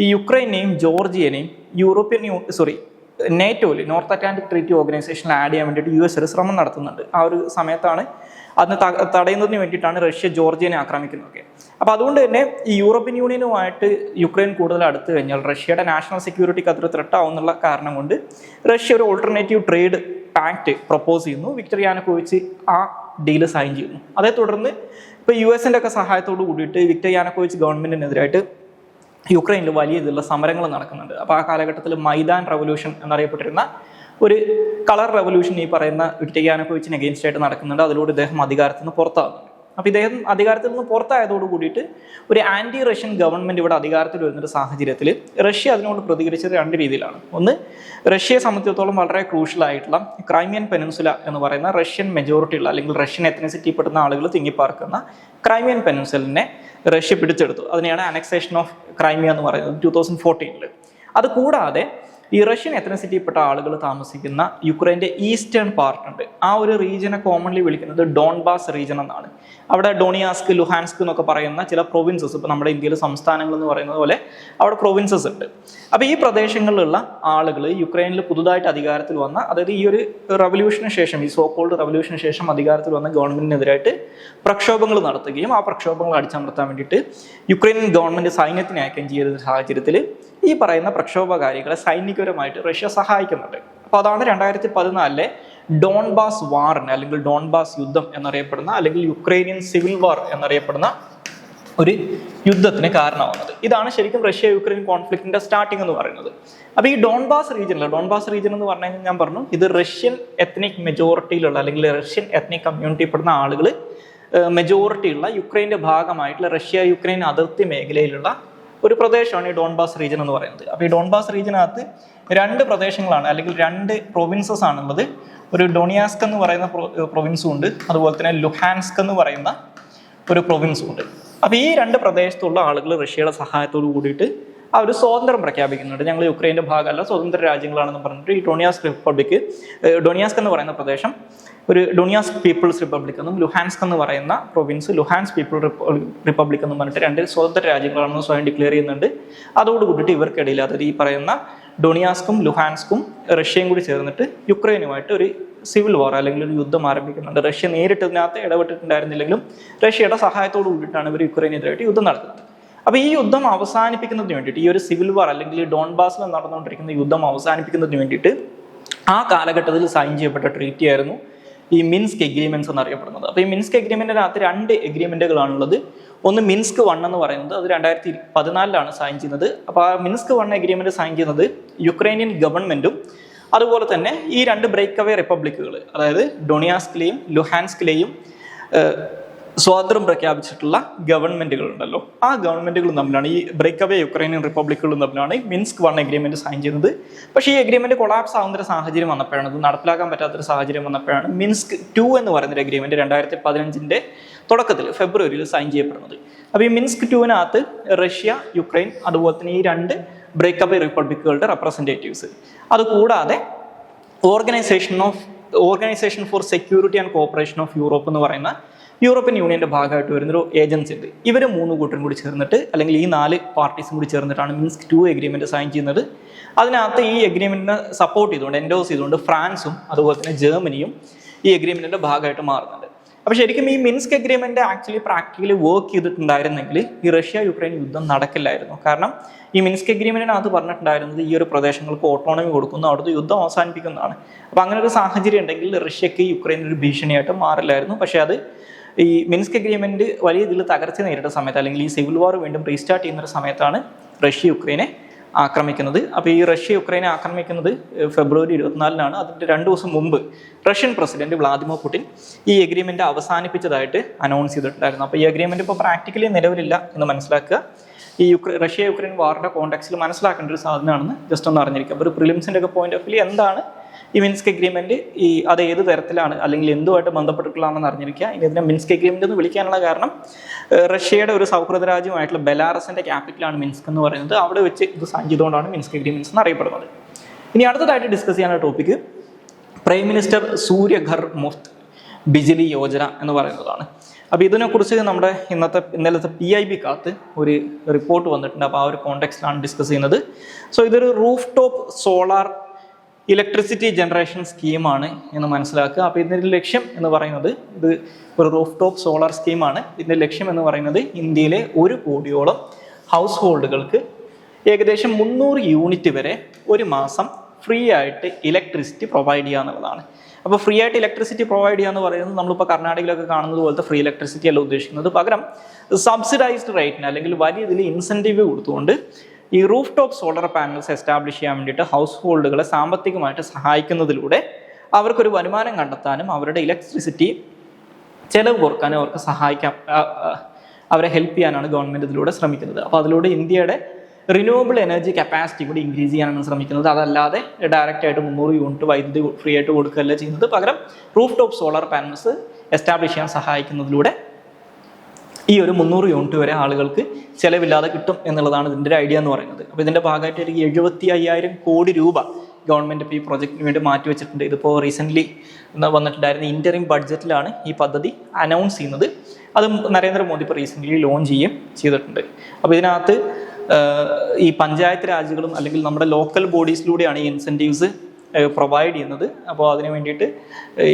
ഈ യുക്രൈനെയും ജോർജിയനെയും നേറ്റോയിൽ നോർത്ത് അറ്റ്ലാന്റിക് ട്രീറ്റി ഓർഗനൈസേഷനിൽ ആഡ് ചെയ്യാൻ വേണ്ടിയിട്ട് US ഒരു ശ്രമം നടത്തുന്നുണ്ട്. ആ ഒരു സമയത്താണ് അതിന് തടയുന്നതിന് വേണ്ടിയിട്ടാണ് റഷ്യ ജോർജിയനെ ആക്രമിക്കുന്നത്. അപ്പോൾ അതുകൊണ്ട് തന്നെ ഈ യൂറോപ്യൻ യൂണിയനുമായിട്ട് യുക്രൈൻ കൂടുതൽ അടുത്ത് കഴിഞ്ഞാൽ റഷ്യയുടെ നാഷണൽ സെക്യൂരിറ്റിക്ക് അത്ര ത്രെട്ട് ആവുന്നുള്ള കാരണം കൊണ്ട് റഷ്യ ഒരു ഓൾട്ടർനേറ്റീവ് ട്രേഡ് പാക്ട് പ്രപ്പോസ് ചെയ്യുന്നു. വിക്ടർ യാനുക്കോവിച്ച് ആ ഡീല് സൈൻ ചെയ്യുന്നു. അതേ തുടർന്ന് ഇപ്പോൾ US-ൻ്റെ ഒക്കെ സഹായത്തോട് കൂടിയിട്ട് വിക്ടർ യാനുക്കോവിച്ച് ഗവൺമെൻറ്റിനെതിരായിട്ട് യുക്രൈനിൽ വലിയ ഇതിലുള്ള സമരങ്ങൾ നടക്കുന്നുണ്ട്. അപ്പോൾ ആ കാലഘട്ടത്തിൽ മൈദാൻ റവല്യൂഷൻ എന്നറിയപ്പെട്ടിരുന്ന ഒരു കളർ റവല്യൂഷൻ ഈ പറയുന്ന വിക്ടർ യാനുക്കോവിച്ചിന് അഗെയിൻസ്റ്റ് ആയിട്ട് നടക്കുന്നുണ്ട്. അതിലൂടെ ഇദ്ദേഹം അധികാരത്തിൽ നിന്ന് പുറത്താകുന്നുണ്ട്. അപ്പോൾ ഇദ്ദേഹം അധികാരത്തിൽ നിന്ന് പുറത്തായതോട് കൂടിയിട്ട് ഒരു ആൻറ്റി റഷ്യൻ ഗവൺമെൻറ് ഇവിടെ അധികാരത്തിൽ വരുന്നൊരു സാഹചര്യത്തിൽ റഷ്യ അതിനോട് പ്രതികരിച്ചത് രണ്ട് രീതിയിലാണ്. ഒന്ന്, റഷ്യയെ സംബന്ധിച്ചിടത്തോളം വളരെ ക്രൂഷ്യൽ ആയിട്ടുള്ള ക്രൈമിയൻ പെനിൻസുല എന്ന് പറയുന്ന റഷ്യൻ മെജോറിറ്റി ഉള്ള അല്ലെങ്കിൽ റഷ്യൻ എത്നിസിറ്റി പെടുന്ന ആളുകൾ തിങ്ങിപ്പാർക്കുന്ന ക്രൈമിയൻ പെനിൻസുലിനെ റഷ്യ പിടിച്ചെടുത്തു. അതിനെയാണ് അനക്സേഷൻ ഓഫ് ക്രൈമിയ എന്ന് പറയുന്നത് 2014. അത് കൂടാതെ ഈ റഷ്യൻ എത്നിസിറ്റിപ്പെട്ട ആളുകൾ താമസിക്കുന്ന യുക്രൈൻ്റെ ഈസ്റ്റേൺ പാർട്ട് ഉണ്ട്. ആ ഒരു റീജിയനെ കോമൺലി വിളിക്കുന്നത് ഡോൺബാസ് റീജിയൻ എന്നാണ്. അവിടെ ഡോണിയാസ്ക്, ലുഹാൻസ്ക് എന്നൊക്കെ പറയുന്ന ചില പ്രൊവിൻസസ്, ഇപ്പോൾ നമ്മുടെ ഇന്ത്യയിലെ സംസ്ഥാനങ്ങൾ എന്ന് പറയുന്നത് പോലെ അവിടെ പ്രൊവിൻസസ് ഉണ്ട്. അപ്പോൾ ഈ പ്രദേശങ്ങളിലുള്ള ആളുകൾ യുക്രൈനിൽ പുതുതായിട്ട് അധികാരത്തിൽ വന്ന, അതായത് ഈ ഒരു റവല്യൂഷന് ശേഷം, ഈ സോ കോൾഡ് റവല്യൂഷന് ശേഷം അധികാരത്തിൽ വന്ന ഗവൺമെന്റിനെതിരായിട്ട് പ്രക്ഷോഭങ്ങൾ നടത്തുകയും ആ പ്രക്ഷോഭങ്ങൾ അടിച്ചമർത്താൻ വേണ്ടിയിട്ട് യുക്രൈൻ ഗവൺമെന്റ് സൈന്യത്തിനെ അയക്കുകയും ചെയ്ത സാഹചര്യത്തിൽ ഈ പറയുന്ന പ്രക്ഷോഭകാരികളെ സൈനികപരമായിട്ട് റഷ്യ സഹായിക്കുന്നുണ്ട്. അപ്പോൾ അതാണ് 2014 ഡോൺബാസ് വാറിന് അല്ലെങ്കിൽ ഡോൺബാസ് യുദ്ധം എന്നറിയപ്പെടുന്ന അല്ലെങ്കിൽ യുക്രൈനിയൻ സിവിൽ വാർ എന്നറിയപ്പെടുന്ന ഒരു യുദ്ധത്തിന് കാരണമാവുന്നത്. ഇതാണ് ശരിക്കും റഷ്യ യുക്രൈൻ കോൺഫ്ലിക്റ്റിന്റെ സ്റ്റാർട്ടിംഗ് എന്ന് പറയുന്നത്. അപ്പോൾ ഈ ഡോൺബാസ് റീജിയൻ എന്ന് പറഞ്ഞു കഴിഞ്ഞാൽ ഞാൻ പറഞ്ഞു, ഇത് റഷ്യൻ എത്നിക് മെജോറിറ്റിയിലുള്ള അല്ലെങ്കിൽ റഷ്യൻ എത്നിക് കമ്മ്യൂണിറ്റിപ്പെടുന്ന ആളുകൾ മെജോറിറ്റി ഉള്ള യുക്രൈൻ്റെ ഭാഗമായിട്ടുള്ള റഷ്യ യുക്രൈൻ അതിർത്തി മേഖലയിലുള്ള ഒരു പ്രദേശമാണ് ഈ ഡോൺബാസ് റീജിയൻ എന്ന് പറയുന്നത്. അപ്പോൾ ഈ ഡോൺബാസ് റീജിയനകത്ത് രണ്ട് പ്രദേശങ്ങളാണ് അല്ലെങ്കിൽ രണ്ട് പ്രൊവിൻസസ് ആണുള്ളത്. ഒരു ഡൊണിയാസ്ക് എന്ന് പറയുന്ന പ്രൊവിൻസും ഉണ്ട്, അതുപോലെ തന്നെ ലുഹാൻസ്ക് എന്ന് പറയുന്ന ഒരു പ്രൊവിൻസും ഉണ്ട്. അപ്പോൾ ഈ രണ്ട് പ്രദേശത്തുള്ള ആളുകൾ റഷ്യയുടെ സഹായത്തോട് കൂടിയിട്ട് ആ ഒരു സ്വാതന്ത്ര്യം പ്രഖ്യാപിക്കുന്നുണ്ട്. ഞങ്ങൾ യുക്രൈൻ്റെ ഭാഗമല്ല, സ്വതന്ത്ര രാജ്യങ്ങളാണെന്ന് പറഞ്ഞിട്ട് ഈ ഡൊണിയാസ്ക് എന്ന് പറയുന്ന പ്രദേശം ഒരു ഡൊണിയാസ്ക് പീപ്പിൾസ് റിപ്പബ്ലിക് എന്നും ലുഹാൻസ്ക് എന്ന് പറയുന്ന പ്രൊവിൻസ് ലുഹാൻസ് പീപ്പിൾ റിപ്പബ്ലിക് എന്നും പറഞ്ഞിട്ട് രണ്ട് സ്വതന്ത്ര രാജ്യങ്ങളാണെന്ന് സ്വയം ഡിക്ലെയർ ചെയ്യുന്നുണ്ട്. അതോടുകൂടിയിട്ട് ഇവർക്കിടയിൽ, അതായത് ഈ പറയുന്ന ഡൊണിയാസ്കും ലുഹാൻസ്കും റഷ്യയും കൂടി ചേർന്നിട്ട് യുക്രൈനുമായിട്ട് ഒരു സിവിൽ വാർ അല്ലെങ്കിൽ ഒരു യുദ്ധം ആരംഭിക്കുന്നുണ്ട്. റഷ്യ നേരിട്ട് ഇതിനകത്ത് ഇടപെട്ടിട്ടുണ്ടായിരുന്നില്ലെങ്കിലും റഷ്യയുടെ സഹായത്തോട് കൂടിയിട്ടാണ് ഇവർ യുക്രൈനെതിരായിട്ട് യുദ്ധം നടത്തുന്നത്. അപ്പോൾ ഈ യുദ്ധം അവസാനിപ്പിക്കുന്നതിന് വേണ്ടിയിട്ട്, ഈ ഒരു സിവിൽ വാർ അല്ലെങ്കിൽ ഡോൺബാസിൽ നടന്നുകൊണ്ടിരിക്കുന്ന യുദ്ധം അവസാനിപ്പിക്കുന്നതിന് വേണ്ടിയിട്ട് ആ കാലഘട്ടത്തിൽ സൈൻ ചെയ്യപ്പെട്ട ട്രീറ്റി ആയിരുന്നു ഈ മിൻസ്ക് എഗ്രിമെന്റ്സ് എന്നറിയപ്പെടുന്നത്. അപ്പോൾ ഈ മിൻസ്ക് എഗ്രിമെന്റിനകത്ത് രണ്ട് എഗ്രിമെന്റുകളാണുള്ളത്. ഒന്ന് മിൻസ്ക് 1 എന്ന് പറയുന്നത്, അത് 2014 സൈൻ ചെയ്യുന്നത്. അപ്പോൾ ആ മിൻസ്ക് 1 എഗ്രിമെന്റ് സൈൻ ചെയ്യുന്നത് യുക്രൈനിയൻ ഗവൺമെന്റും അതുപോലെ തന്നെ ഈ രണ്ട് ബ്രേക്ക് അവേ റിപ്പബ്ലിക്കുകൾ, അതായത് ഡൊണിയാസ്കിലെയും ലുഹാൻസ്കിലെയും സ്വാതന്ത്ര്യം പ്രഖ്യാപിച്ചിട്ടുള്ള ഗവൺമെന്റുകൾ ഉണ്ടല്ലോ, ആ ഗവൺമെന്റുകളും തമ്മിലാണ്, ഈ ബ്രേക്ക് അവേ യുക്രൈനിയൻ റിപ്പബ്ലിക്കുകളും തമ്മിലാണ് മിൻസ്ക് 1 എഗ്രിമെന്റ് സൈൻ ചെയ്യുന്നത്. പക്ഷേ ഈ എഗ്രിമെന്റ് കൊളാപ്സ് ആവുന്ന ഒരു സാഹചര്യം വന്നപ്പോഴാണ്, ഇത് നടപ്പിലാക്കാൻ പറ്റാത്തൊരു സാഹചര്യം വന്നപ്പോഴാണ് മിൻസ്ക് 2 എന്ന് പറയുന്ന എഗ്രിമെന്റ് 2015 തുടക്കത്തിൽ ഫെബ്രുവരിയിൽ സൈൻ ചെയ്യപ്പെടുന്നത്. അപ്പോൾ ഈ മിൻസ്ക് 2-നകത്ത് റഷ്യ, യുക്രൈൻ, അതുപോലെ തന്നെ ഈ രണ്ട് ബ്രേക്ക് അവേ റിപ്പബ്ലിക്കുകളുടെ റെപ്രസെൻറ്റേറ്റീവ്സ്, അതുകൂടാതെ organisation for security and cooperation of Europe എന്ന് പറയുന്ന യൂറോപ്യൻ യൂണിയന്റെ ഭാഗമായിട്ട് വരുന്നൊരു ഏജൻസി ഉണ്ട്. ഇവർ 3 കൂട്ടരും കൂടി ചേർന്നിട്ട്, അല്ലെങ്കിൽ ഈ 4 പാർട്ടീസും കൂടി ചേർന്നിട്ടാണ് മിൻസ്ക് 2 എഗ്രിമെന്റ് സൈൻ ചെയ്യുന്നത്. അതിനകത്ത് ഈ എഗ്രിമെന്റിനെ സപ്പോർട്ട് ചെയ്തുകൊണ്ട്, എൻഡോസ് ചെയ്തുകൊണ്ട് ഫ്രാൻസും അതുപോലെ തന്നെ ജർമ്മനിയും ഈ എഗ്രിമെന്റിന്റെ ഭാഗമായിട്ട് മാറുന്നുണ്ട്. അപ്പോൾ ശരിക്കും ഈ Minsk agreement actually practically work ചെയ്തിട്ടുണ്ടായിരുന്നെങ്കിൽ ഈ റഷ്യ യുക്രൈൻ യുദ്ധം നടക്കില്ലായിരുന്നു. കാരണം ഈ മിൻസ്ക് എഗ്രിമെന്റിനകത്ത് പറഞ്ഞിട്ടുണ്ടായിരുന്നത് ഈ ഒരു പ്രദേശങ്ങൾക്ക് ഓട്ടോണമി കൊടുക്കുന്നു, അവിടുത്തെ യുദ്ധം അവസാനിപ്പിക്കുന്നതാണ്. അപ്പോൾ അങ്ങനെ ഒരു സാഹചര്യം ഉണ്ടെങ്കിൽ റഷ്യക്ക് യുക്രൈൻ ഒരു ഭീഷണിയായിട്ട് മാറില്ലായിരുന്നു. പക്ഷേ അത് ഈ മിൻസ്ക് എഗ്രിമെന്റ് വലിയ ഇതിൽ തകർച്ച നേരിട്ട സമയത്ത്, അല്ലെങ്കിൽ ഈ സിവിൽ വാർ വീണ്ടും റീസ്റ്റാർട്ട് ചെയ്യുന്ന ഒരു സമയത്താണ് റഷ്യ യുക്രൈനെ ആക്രമിക്കുന്നത്. അപ്പോൾ ഈ റഷ്യ യുക്രൈനെ ആക്രമിക്കുന്നത് ഫെബ്രുവരി 24 അതിൻ്റെ 2 ദിവസം മുമ്പ് റഷ്യൻ പ്രസിഡന്റ് വ്ളാദിമിർ പുടിൻ ഈ എഗ്രിമെന്റ് അവസാനിപ്പിച്ചതായിട്ട് അനൗൺസ് ചെയ്തിട്ടുണ്ടായിരുന്നു. അപ്പോൾ ഈ എഗ്രിമെന്റ് ഇപ്പോൾ പ്രാക്ടിക്കലി നിലവിലില്ല എന്ന് മനസ്സിലാക്കുക. ഈ റഷ്യ യുക്രൈൻ വാറിന്റെ കോൺടാക്സിൽ മനസ്സിലാക്കേണ്ട ഒരു സാധനമാണെന്ന് ജസ്റ്റ് ഒന്ന് അറിഞ്ഞിരിക്കുക. അപ്പോൾ ഒരു പ്രിലിംസിൻ്റെ ഒക്കെ പോയിന്റ് ഓഫ് വ്യൂ എന്താണ് ഈ മിൻസ്ക് എഗ്രിമെന്റ്, അത് ഏത് തരത്തിലാണ് അല്ലെങ്കിൽ എന്തുമായിട്ട് ബന്ധപ്പെട്ടിട്ടുള്ളതാണെന്ന് അറിഞ്ഞിരിക്കുക. ഇനി ഇതിനെ മിൻസ്ക് എഗ്രിമെന്റ് എന്ന് വിളിക്കാനുള്ള കാരണം റഷ്യയുടെ ഒരു സൗഹൃദ രാജ്യമായിട്ടുള്ള ബെലാറസിന്റെ ക്യാപിറ്റലാണ് മിൻസ്ക് എന്ന് പറയുന്നത്. അവിടെ വെച്ച് ഇത് സൈൻ ചെയ്തുകൊണ്ടാണ് മിൻസ്ക് എഗ്രിമെന്റ്സ് എന്ന് അറിയപ്പെടുന്നത്. ഇനി അടുത്തതായിട്ട് ഡിസ്കസ് ചെയ്യാനുള്ള topic prime minister Surya Ghar Muft Bijli Yojana എന്ന് പറയുന്നതാണ്. അപ്പോൾ ഇതിനെക്കുറിച്ച് നമ്മുടെ ഇന്നലത്തെ PIB-കകത്ത് ഒരു റിപ്പോർട്ട് വന്നിട്ടുണ്ട്. അപ്പോൾ ആ ഒരു കോണ്ടെക്സ്റ്റിലാണ് ഡിസ്കസ് ചെയ്യുന്നത്. സോ ഇതൊരു roof top solar electricity generation സ്കീമാണ് എന്ന് മനസ്സിലാക്കുക. അപ്പോൾ ഇതിൻ്റെ ലക്ഷ്യം എന്ന് പറയുന്നത്, ഇത് ഒരു റൂഫ് ടോപ്പ് സോളാർ സ്കീമാണ്. ഇതിൻ്റെ ലക്ഷ്യം എന്ന് പറയുന്നത് ഇന്ത്യയിലെ 1 കോടിയോളം ഹൗസ് ഹോൾഡുകൾക്ക് ഏകദേശം 300 യൂണിറ്റ് വരെ ഒരു മാസം ഫ്രീ ആയിട്ട് ഇലക്ട്രിസിറ്റി പ്രൊവൈഡ് ചെയ്യുക എന്നുള്ളതാണ്. അപ്പോൾ ഫ്രീ ആയിട്ട് ഇലക്ട്രിസിറ്റി പ്രൊവൈഡ് ചെയ്യുക എന്ന് പറയുന്നത് നമ്മളിപ്പോൾ കർണാടകയിലൊക്കെ കാണുന്നത് പോലത്തെ ഫ്രീ ഇലക്ട്രിസിറ്റി അല്ല ഉദ്ദേശിക്കുന്നത്. പകരം സബ്സിഡൈസ്ഡ് റേറ്റിന് അല്ലെങ്കിൽ വലിയ ഇതിൽ ഇൻസെൻറ്റീവ് കൊടുത്തുകൊണ്ട് ഈ roof top solar panels establish ചെയ്യാൻ വേണ്ടിയിട്ട് ഹൗസ് ഹോൾഡുകളെ സാമ്പത്തികമായിട്ട് സഹായിക്കുന്നതിലൂടെ അവർക്കൊരു വരുമാനം കണ്ടെത്താനും അവരുടെ ഇലക്ട്രിസിറ്റി ചെലവ് കുറക്കാനും അവർക്ക് സഹായിക്കാം, അവരെ ഹെൽപ്പ് ചെയ്യാനാണ് ഗവൺമെൻറ് ഇതിലൂടെ ശ്രമിക്കുന്നത്. അപ്പോൾ അതിലൂടെ ഇന്ത്യയുടെ റിന്യൂവബിൾ എനർജി കപ്പാസിറ്റി കൂടി ഇൻക്രീസ് ചെയ്യാനാണ് ശ്രമിക്കുന്നത്. അതല്ലാതെ ഡയറക്റ്റ് ആയിട്ട് 300 യൂണിറ്റ് വൈദ്യുതി ഫ്രീ ആയിട്ട് കൊടുക്കുകയല്ല ചെയ്യുന്നത്. പകരം roof top solar panels establish ചെയ്യാൻ സഹായിക്കുന്നതിലൂടെ ഈ ഒരു 300 യൂണിറ്റ് വരെ ആളുകൾക്ക് ചിലവില്ലാതെ കിട്ടും എന്നുള്ളതാണ് ഇതിൻ്റെ ഒരു ഐഡിയ എന്ന് പറയുന്നത്. അപ്പോൾ ഇതിൻ്റെ ഭാഗമായിട്ട് 75,000 കോടി രൂപ ഗവൺമെൻറ് ഇപ്പോൾ ഈ പ്രോജക്റ്റിന് വേണ്ടി മാറ്റിവെച്ചിട്ടുണ്ട്. ഇതിപ്പോൾ റീസെൻ്റ്ലി വന്നിട്ടുണ്ടായിരുന്ന ഇൻ്ററിം ബഡ്ജറ്റിലാണ് ഈ പദ്ധതി അനൗൺസ് ചെയ്യുന്നത്. അത് നരേന്ദ്രമോദി ഇപ്പോൾ റീസെൻ്റ്ലി ലോഞ്ച് ചെയ്തിട്ടുണ്ട്. അപ്പോൾ ഇതിനകത്ത് ഈ പഞ്ചായത്ത് രാജുകളും അല്ലെങ്കിൽ നമ്മുടെ ലോക്കൽ ബോഡീസിലൂടെയാണ് ഈ ഇൻസെൻറ്റീവ്സ് പ്രൊവൈഡ് ചെയ്യുന്നത്. അപ്പോൾ അതിന് വേണ്ടിയിട്ട്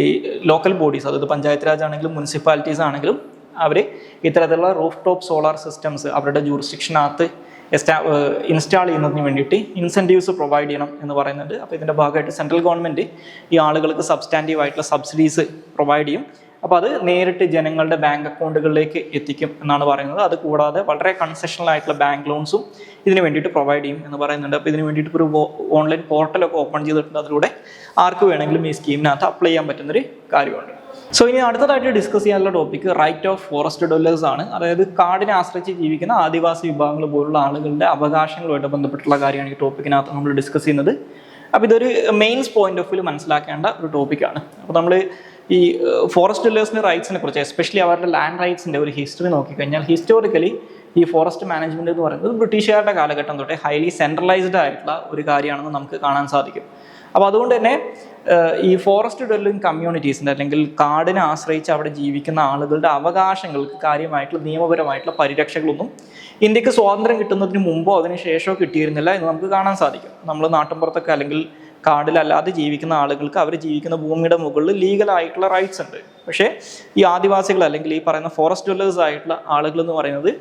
ഈ ലോക്കൽ ബോഡീസ്, അതായത് പഞ്ചായത്ത് രാജ് ആണെങ്കിലും മുനിസിപ്പാലിറ്റീസ് ആണെങ്കിലും അവർ ഇത്തരത്തിലുള്ള റൂഫ് ടോപ്പ് സോളാർ സിസ്റ്റംസ് അവരുടെ ജൂറിസ്ഡിക്ഷനകത്ത് ഇൻസ്റ്റാൾ ചെയ്യുന്നതിന് വേണ്ടിയിട്ട് ഇൻസെൻറ്റീവ്സ് പ്രൊവൈഡ് ചെയ്യണം എന്ന് പറയുന്നുണ്ട്. അപ്പോൾ ഇതിൻ്റെ ഭാഗമായിട്ട് സെൻട്രൽ ഗവൺമെൻറ് ഈ ആളുകൾക്ക് സബ്സ്റ്റാൻറ്റീവ് ആയിട്ടുള്ള സബ്സിഡീസ് പ്രൊവൈഡ് ചെയ്യും. അപ്പോൾ അത് നേരിട്ട് ജനങ്ങളുടെ ബാങ്ക് അക്കൗണ്ടുകളിലേക്ക് എത്തിക്കും എന്നാണ് പറയുന്നത്. അത് കൂടാതെ വളരെ കൺസെഷണൽ ആയിട്ടുള്ള ബാങ്ക് ലോൺസും ഇതിന് വേണ്ടിയിട്ട് പ്രൊവൈഡ് ചെയ്യും എന്ന് പറയുന്നുണ്ട്. അപ്പോൾ ഇതിന് വേണ്ടിയിട്ട് ഒരു ഓൺലൈൻ പോർട്ടലൊക്കെ ഓപ്പൺ ചെയ്തിട്ടുണ്ട്. അതിലൂടെ ആർക്ക് വേണമെങ്കിലും ഈ സ്കീമിനകത്ത് അപ്ലൈ ചെയ്യാൻ പറ്റുന്നൊരു കാര്യമുണ്ട്. സോ ഇനി അടുത്തതായിട്ട് ഡിസ്കസ് ചെയ്യാനുള്ള topic right of forest dwellers ആണ്. അതായത് കാടിനെ ആശ്രയിച്ച് ജീവിക്കുന്ന ആദിവാസി വിഭാഗങ്ങൾ പോലുള്ള ആളുകളുടെ അവകാശങ്ങളുമായിട്ട് ബന്ധപ്പെട്ടുള്ള കാര്യമാണ് ഈ ടോപ്പിക്കിനകത്ത് നമ്മൾ ഡിസ്കസ് ചെയ്യുന്നത്. അപ്പോൾ ഇതൊരു മെയിൻസ് പോയിന്റ് ഓഫ് വ്യൂ മനസ്സിലാക്കേണ്ട ഒരു ടോപ്പിക്കാണ്. അപ്പോൾ നമ്മൾ ഈ ഫോറസ്റ്റ് ഡ്വല്ലേഴ്സിൻ്റെ റൈറ്റ്സിനെ കുറിച്ച്, എസ്പെഷ്യലി അവരുടെ ലാൻഡ് റൈറ്റ്സിൻ്റെ ഒരു ഹിസ്റ്ററി നോക്കിക്കഴിഞ്ഞാൽ ഹിസ്റ്റോറിക്കലി ഈ ഫോറസ്റ്റ് മാനേജ്മെൻറ്റ് എന്ന് പറയുന്നത് ബ്രിട്ടീഷുകാരുടെ കാലഘട്ടം തൊട്ടേ ഹൈലി സെൻട്രലൈസ്ഡ് ആയിട്ടുള്ള ഒരു കാര്യമാണെന്ന് നമുക്ക് കാണാൻ സാധിക്കും. അപ്പോൾ അതുകൊണ്ട് തന്നെ ഈ ഫോറസ്റ്റ് ഡ്വെല്ലിംഗ് കമ്മ്യൂണിറ്റീസിൻ്റെ അല്ലെങ്കിൽ കാടിനെ ആശ്രയിച്ച് അവിടെ ജീവിക്കുന്ന ആളുകളുടെ അവകാശങ്ങൾക്ക് കാര്യമായിട്ടുള്ള നിയമപരമായിട്ടുള്ള പരിരക്ഷകളൊന്നും ഇന്ത്യക്ക് സ്വാതന്ത്ര്യം കിട്ടുന്നതിന് മുമ്പോ അതിന് ശേഷമോ കിട്ടിയിരുന്നില്ല എന്ന് നമുക്ക് കാണാൻ സാധിക്കും. നമ്മൾ നാട്ടിൻപുറത്തൊക്കെ അല്ലെങ്കിൽ കാടിലല്ലാതെ ജീവിക്കുന്ന ആളുകൾക്ക് അവർ ജീവിക്കുന്ന ഭൂമിയുടെ മുകളിൽ ലീഗലായിട്ടുള്ള റൈറ്റ്സ് ഉണ്ട്. പക്ഷേ ഈ ആദിവാസികൾ അല്ലെങ്കിൽ ഈ പറയുന്ന ഫോറസ്റ്റ് ഡ്വല്ലേഴ്സ് ആയിട്ടുള്ള ആളുകൾ എന്ന് പറയുന്നത്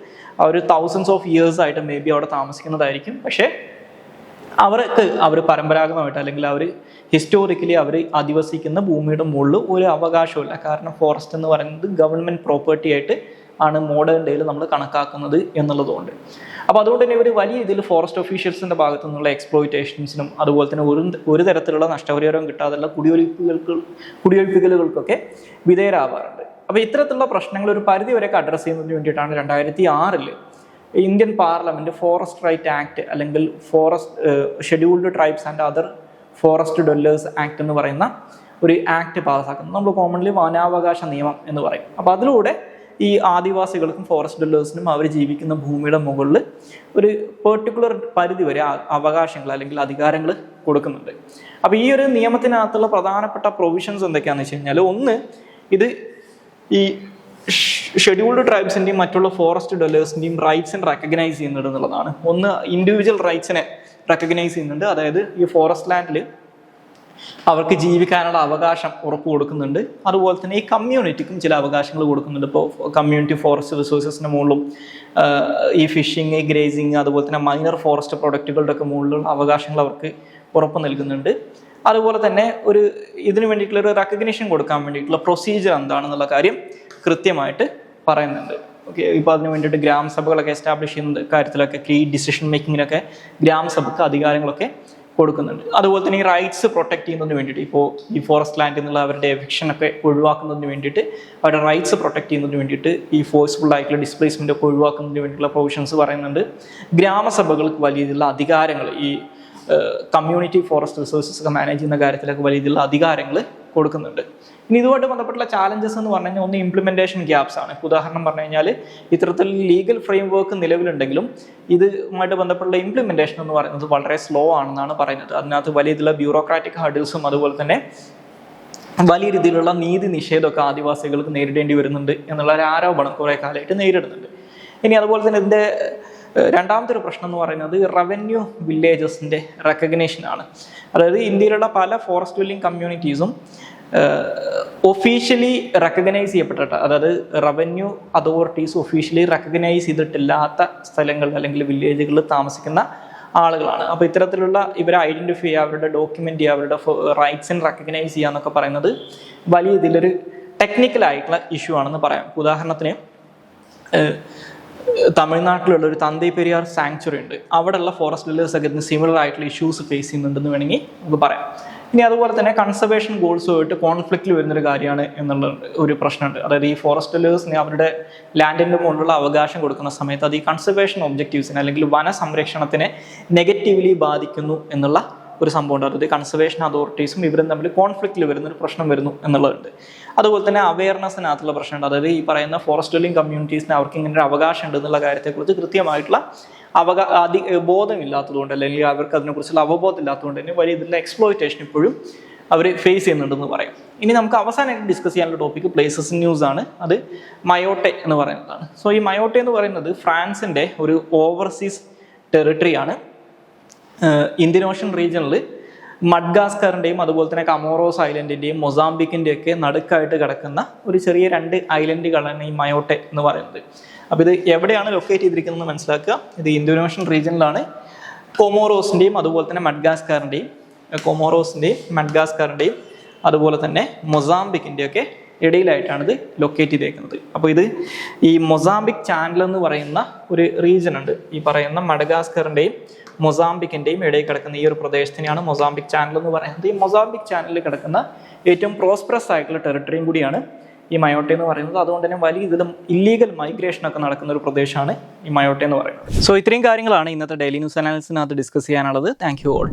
അവർ തൗസൻഡ്സ് ഓഫ് ഇയേഴ്സ് ആയിട്ട് മേ ബി അവിടെ താമസിക്കുന്നതായിരിക്കും. പക്ഷേ അവർ പരമ്പരാഗതമായിട്ട് അല്ലെങ്കിൽ അവർ ഹിസ്റ്റോറിക്കലി അവർ അധിവസിക്കുന്ന ഭൂമിയുടെ മുകളിൽ ഒരു അവകാശമില്ല. കാരണം ഫോറസ്റ്റ് എന്ന് പറയുന്നത് ഗവൺമെൻറ് പ്രോപ്പർട്ടി ആയിട്ട് ആണ് മോഡേൺ ഡേയിൽ നമ്മൾ കണക്കാക്കുന്നത് എന്നുള്ളതുകൊണ്ട്. അപ്പോൾ അതുകൊണ്ട് തന്നെ ഇവർ വലിയ ഇതിൽ ഫോറസ്റ്റ് ഓഫീഷ്യൽസിൻ്റെ ഭാഗത്തു നിന്നുള്ള എക്സ്പ്ലോയിറ്റേഷൻസിനും അതുപോലെ തന്നെ ഒരു തരത്തിലുള്ള നഷ്ടപരിഹാരവും കിട്ടാതെയുള്ള കുടിയൊഴിപ്പിക്കലുകൾക്കൊക്കെ വിധേയരാവാറുണ്ട്. അപ്പോൾ ഇത്തരത്തിലുള്ള പ്രശ്നങ്ങൾ ഒരു പരിധി വരെയൊക്കെ അഡ്രസ്സ് ചെയ്യുന്നതിന് വേണ്ടിയിട്ടാണ് 2006 Indian parliament forest right act അല്ലെങ്കിൽ scheduled tribes and other forest dwellers act എന്ന് പറയുന്ന ഒരു ആക്ട് പാസ്സാക്കുന്നത്. നമ്മൾ കോമൺലി വനാവകാശ നിയമം എന്ന് പറയും. അപ്പോൾ അതിലൂടെ ഈ ആദിവാസികൾക്കും ഫോറസ്റ്റ് ഡ്വല്ലേഴ്സിനും അവർ ജീവിക്കുന്ന ഭൂമിയുടെ മുകളിൽ ഒരു പെർട്ടിക്കുലർ പരിധി വരെ അവകാശങ്ങൾ അല്ലെങ്കിൽ അധികാരങ്ങൾ കൊടുക്കുന്നുണ്ട്. അപ്പോൾ ഈ ഒരു നിയമത്തിനകത്തുള്ള പ്രധാനപ്പെട്ട പ്രൊവിഷൻസ് എന്തൊക്കെയാണെന്ന് വെച്ച് കഴിഞ്ഞാൽ, ഒന്ന്, ഇത് ഈ ഷെഡ്യൂൾഡ് ട്രൈബ്സിൻ്റെയും മറ്റുള്ള ഫോറസ്റ്റ് ഡ്വല്ലേഴ്സിൻ്റെയും റൈറ്റ്സിനെ റെക്കഗ്നൈസ് ചെയ്യുന്നുണ്ട് എന്നുള്ളതാണ്. ഒന്ന്, ഇൻഡിവിജ്വൽ റൈറ്റ്സിനെ റെക്കഗ്നൈസ് ചെയ്യുന്നുണ്ട്. അതായത് ഈ ഫോറസ്റ്റ് ലാൻഡിൽ അവർക്ക് ജീവിക്കാനുള്ള അവകാശം ഉറപ്പ് കൊടുക്കുന്നുണ്ട്. അതുപോലെ തന്നെ ഈ കമ്മ്യൂണിറ്റിക്കും ചില അവകാശങ്ങൾ കൊടുക്കുന്നുണ്ട്. ഇപ്പോൾ കമ്മ്യൂണിറ്റി ഫോറസ്റ്റ് റിസോഴ്സസിന് മുകളിലും ഈ ഫിഷിങ്, ഗ്രേസിങ്, അതുപോലെ തന്നെ മൈനർ ഫോറസ്റ്റ് പ്രൊഡക്റ്റുകളുടെ ഒക്കെ മുകളിലുള്ള അവകാശങ്ങൾ അവർക്ക് ഉറപ്പ് നൽകുന്നുണ്ട്. അതുപോലെ തന്നെ ഇതിനു വേണ്ടിയിട്ടുള്ള ഒരു റെക്കഗ്നിഷൻ കൊടുക്കാൻ വേണ്ടിയിട്ടുള്ള പ്രൊസീജിയർ എന്താണെന്നുള്ള കാര്യം കൃത്യമായിട്ട് പറയുന്നുണ്ട്. ഓക്കെ, ഇപ്പോൾ അതിന് വേണ്ടിയിട്ട് ഗ്രാമസഭകളൊക്കെ എസ്റ്റാബ്ലിഷ് ചെയ്യുന്ന കാര്യത്തിലൊക്കെ ഈ ഡിസിഷൻ മേക്കിങ്ങിനൊക്കെ ഗ്രാമസഭയ്ക്ക് അധികാരങ്ങളൊക്കെ കൊടുക്കുന്നുണ്ട്. അതുപോലെ തന്നെ ഈ റൈറ്റ്സ് പ്രൊട്ടക്ട് ചെയ്യുന്നതിന് വേണ്ടിയിട്ട്, ഇപ്പോൾ ഈ ഫോറസ്റ്റ് ലാൻഡിൽ നിന്നുള്ള അവരുടെ എവിക്ഷനൊക്കെ ഒഴിവാക്കുന്നതിന് വേണ്ടിയിട്ട്, അവരുടെ റൈറ്റ്സ് പ്രൊട്ടക്ട് ചെയ്യുന്നതിന് വേണ്ടിയിട്ട്, ഈ ഫോഴ്സ്ഫുൾ ആയിട്ടുള്ള ഡിസ്പ്ലേസ്മെൻ്റ് ഒക്കെ ഒഴിവാക്കുന്നതിന് വേണ്ടിയിട്ടുള്ള പ്രൊവിഷൻസ് പറയുന്നുണ്ട്. ഗ്രാമസഭകൾക്ക് വലിയ രീതിയിലുള്ള അധികാരങ്ങൾ, ഈ കമ്മ്യൂണിറ്റി ഫോറസ്റ്റ് റിസോഴ്സസ് ഒക്കെ മാനേജ് ചെയ്യുന്ന കാര്യത്തിലൊക്കെ വലിയ രീതിയിലുള്ള അധികാരങ്ങൾ കൊടുക്കുന്നുണ്ട്. ഇനി ഇതുമായിട്ട് ബന്ധപ്പെട്ടുള്ള ചാലഞ്ചസ് എന്ന് പറഞ്ഞു കഴിഞ്ഞാൽ, ഒന്ന് ഇംപ്ലിമെൻറ്റേഷൻ ഗ്യാപ്സ് ആണ്. ഉദാഹരണം പറഞ്ഞു കഴിഞ്ഞാൽ, ഇത്തരത്തിൽ ലീഗൽ ഫ്രെയിം വർക്ക് നിലവിലുണ്ടെങ്കിലും ഇതുമായിട്ട് ബന്ധപ്പെട്ടുള്ള ഇംപ്ലിമെൻറ്റേഷൻ എന്ന് പറയുന്നത് വളരെ സ്ലോ ആണെന്നാണ് പറയുന്നത്. അതിനകത്ത് വലിയ രീതിയിലുള്ള ബ്യൂറോക്രാറ്റിക് ഹർഡിൽസും അതുപോലെ തന്നെ വലിയ രീതിയിലുള്ള നീതി നിഷേധമൊക്കെ ആദിവാസികൾക്ക് നേരിടേണ്ടി വരുന്നുണ്ട് എന്നുള്ള ഒരു ആരോപണം കുറേ കാലമായിട്ട് നേരിടുന്നുണ്ട്. ഇനി അതുപോലെ തന്നെ ഇതിൻ്റെ രണ്ടാമത്തെ ഒരു പ്രശ്നം എന്ന് പറയുന്നത് റവന്യൂ വില്ലേജസിൻ്റെ റെക്കഗ്നേഷനാണ്. അതായത് ഇന്ത്യയിലുള്ള പല ഫോറസ്റ്റ് ഡ്വെല്ലിംഗ് കമ്മ്യൂണിറ്റീസും ഒഫീഷ്യലി റെക്കഗ്നൈസ് ചെയ്യപ്പെട്ടിട്ട്, അതായത് റവന്യൂ അതോറിറ്റീസ് ഒഫീഷ്യലി റെക്കഗ്നൈസ് ചെയ്തിട്ടില്ലാത്ത സ്ഥലങ്ങളിൽ അല്ലെങ്കിൽ വില്ലേജുകളിൽ താമസിക്കുന്ന ആളുകളാണ്. അപ്പോൾ ഇത്തരത്തിലുള്ള ഇവരെ ഐഡൻറ്റിഫൈ ചെയ്യുക, അവരുടെ ഡോക്യുമെൻ്റ് ചെയ്യുക, അവരുടെ റൈറ്റ്സിന് റെക്കഗ്നൈസ് ചെയ്യുക എന്നൊക്കെ പറയുന്നത് വലിയ ഇതിലൊരു ടെക്നിക്കലായിട്ടുള്ള ഇഷ്യൂ ആണെന്ന് പറയാം. ഉദാഹരണത്തിന് തമിഴ്നാട്ടിലുള്ള ഒരു തന്തൈ പെരിയാർ സാങ്ച്വറി ഉണ്ട്. അവിടെയുള്ള ഫോറസ്റ്റ് ഡ്വെല്ലേഴ്സൊക്കെ ഇതിന് സിമിലർ ആയിട്ടുള്ള ഇഷ്യൂസ് ഫേസ് ചെയ്യുന്നുണ്ടെന്ന് വേണമെങ്കിൽ നമുക്ക് പറയാം. ഇനി അതുപോലെ തന്നെ കൺസർവേഷൻ ഗോൾസുമായിട്ട് കോൺഫ്ലിക്റ്റിൽ വരുന്നൊരു കാര്യമാണ് എന്നുള്ള ഒരു പ്രശ്നമുണ്ട്. അതായത് ഈ ഫോറസ്റ്റ് ഡ്വെല്ലേഴ്സിന് അവരുടെ ലാൻഡിൻ്റെ മുകളിലുള്ള അവകാശം കൊടുക്കുന്ന സമയത്ത് അത് ഈ കൺസർവേഷൻ ഒബ്ജക്റ്റീവ്സിനെ അല്ലെങ്കിൽ വന സംരക്ഷണത്തിനെ നെഗറ്റീവ്ലി ബാധിക്കുന്നു എന്നുള്ള ഒരു സംഭവം ഉണ്ട്. അതായത് കൺസർവേഷൻ അതോറിറ്റീസും ഇവരും തമ്മിൽ കോൺഫ്ലിക്റ്റിൽ വരുന്നൊരു പ്രശ്നം വരുന്നു എന്നുള്ളതുണ്ട്. അതുപോലെ തന്നെ അവയർനെസ്സിനകത്തുള്ള പ്രശ്നമുണ്ട്. അതായത് ഈ പറയുന്ന ഫോറസ്റ്റ് ഡ്വെല്ലിംഗ് കമ്മ്യൂണിറ്റീസിന് അവർക്ക് ഇങ്ങനെ ഒരു അവകാശം ഉണ്ട് എന്നുള്ള കാര്യത്തെക്കുറിച്ച് കൃത്യമായിട്ടുള്ള ബോധമില്ലാത്തതുകൊണ്ട് അല്ലെങ്കിൽ അവർക്ക് അതിനെക്കുറിച്ചുള്ള അവബോധം ഇല്ലാത്തതുകൊണ്ട് തന്നെ വലിയ ഇതിൻ്റെ എക്സ്പ്ലോയിറ്റേഷൻ ഇപ്പോഴും അവർ ഫേസ് ചെയ്യുന്നുണ്ടെന്ന് പറയാം. ഇനി നമുക്ക് അവസാനമായിട്ട് ഡിസ്കസ് ചെയ്യാനുള്ള ടോപ്പിക് പ്ലേസസ് ഇൻ ന്യൂസ് ആണ്. അത് മയോട്ടെ എന്ന് പറയുന്നതാണ്. സോ ഈ മയോട്ടെ എന്ന് പറയുന്നത് ഫ്രാൻസിൻ്റെ ഒരു ഓവർസീസ് ടെറിട്ടറിയാണ്. ഇന്ത്യൻ ഓഷൻ റീജിയനിൽ മഡ്ഗാസ്കറിൻ്റെയും അതുപോലെ തന്നെ കമോറോസ് ഐലൻഡിൻ്റെയും മൊസാംബിക്കിൻ്റെയും ഒക്കെ നടുക്കായിട്ട് കിടക്കുന്ന ഒരു ചെറിയ 2 ഐലൻഡുകളാണ് ഈ മയോട്ടെ എന്ന് പറയുന്നത്. അപ്പോൾ ഇത് എവിടെയാണ് ലൊക്കേറ്റ് ചെയ്തിരിക്കുന്നത് മനസ്സിലാക്കുക. ഇത് ഇന്ത്യൻ ഓഷൻ റീജിയനിലാണ്. കൊമോറോസിൻ്റെയും അതുപോലെ തന്നെ മഡ്ഗാസ്കറിൻ്റെയും അതുപോലെ തന്നെ മൊസാംബിക്കിൻ്റെയും ഒക്കെ ഇടയിലായിട്ടാണ് ഇത് ലൊക്കേറ്റ് ചെയ്തേക്കുന്നത്. അപ്പോൾ ഇത് ഈ മൊസാംബിക് ചാനൽ എന്ന് പറയുന്ന ഒരു റീജിയൻ ഉണ്ട്. ഈ പറയുന്ന മഡഗാസ്കറിൻ്റെയും മൊസാംബിക്കിൻ്റെയും ഇടയിൽ കിടക്കുന്ന ഈ ഒരു പ്രദേശത്തിനെയാണ് മൊസാംബിക് ചാനൽ എന്ന് പറയുന്നത്. ഈ മൊസാംബിക് ചാനലിൽ കിടക്കുന്ന ഏറ്റവും പ്രോസ്പെറസ് ആയിട്ടുള്ള ടെറിട്ടറിയും കൂടിയാണ് ഈ മയോട്ടെ എന്ന് പറയുന്നത്. അതുകൊണ്ട് തന്നെ വലിയ ഇതിലും ഇല്ലീഗൽ മൈഗ്രേഷൻ ഒക്കെ നടക്കുന്ന ഒരു പ്രദേശമാണ് ഈ മയോട്ടെ എന്ന് പറയുന്നത്. സോ ഇത്രയും കാര്യങ്ങളാണ് ഇന്നത്തെ ഡെയിലി ന്യൂസ് അനാലിസിനകത്ത് ഡിസ്കസ് ചെയ്യാനുള്ളത്. Thank you all.